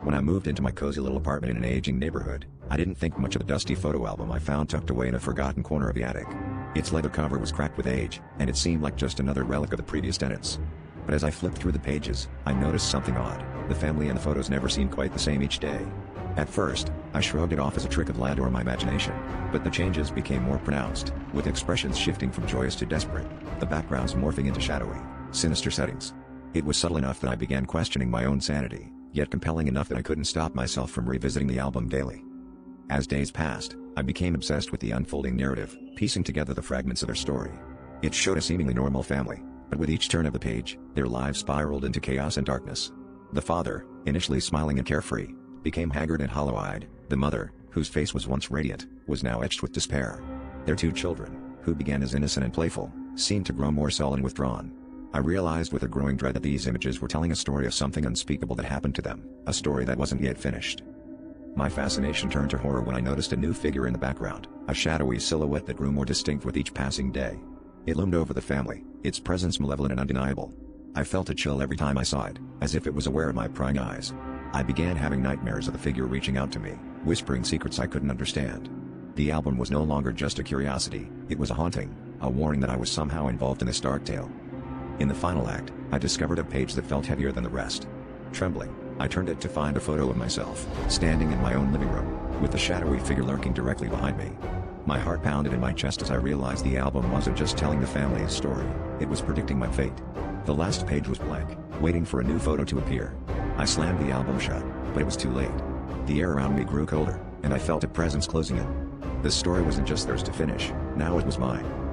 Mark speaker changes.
Speaker 1: When I moved into my cozy little apartment in an aging neighborhood, I didn't think much of the dusty photo album I found tucked away in a forgotten corner of the attic. Its leather cover was cracked with age, and it seemed like just another relic of the previous tenants. But as I flipped through the pages, I noticed something odd. The family and the photos never seemed quite the same each day. At first, I shrugged it off as a trick of lad or my imagination, but the changes became more pronounced, with expressions shifting from joyous to desperate, the backgrounds morphing into shadowy, sinister settings. It was subtle enough that I began questioning my own sanity, yet compelling enough that I couldn't stop myself from revisiting the album daily. As days passed, I became obsessed with the unfolding narrative, piecing together the fragments of their story. It showed a seemingly normal family, but with each turn of the page, their lives spiraled into chaos and darkness. The father, initially smiling and carefree, became haggard and hollow-eyed. The mother, whose face was once radiant, was now etched with despair. Their two children, who began as innocent and playful, seemed to grow more sullen and withdrawn. I realized with a growing dread that these images were telling a story of something unspeakable that happened to them, a story that wasn't yet finished. My fascination turned to horror when I noticed a new figure in the background, a shadowy silhouette that grew more distinct with each passing day. It loomed over the family, its presence malevolent and undeniable. I felt a chill every time I saw it, as if it was aware of my prying eyes. I began having nightmares of the figure reaching out to me, whispering secrets I couldn't understand. The album was no longer just a curiosity, it was a haunting, a warning that I was somehow involved in this dark tale. In the final act, I discovered a page that felt heavier than the rest. Trembling, I turned it to find a photo of myself, standing in my own living room, with the shadowy figure lurking directly behind me. My heart pounded in my chest as I realized the album wasn't just telling the family's story, it was predicting my fate. The last page was blank, waiting for a new photo to appear. I slammed the album shut, but it was too late. The air around me grew colder, and I felt a presence closing in. The story wasn't just theirs to finish, now it was mine.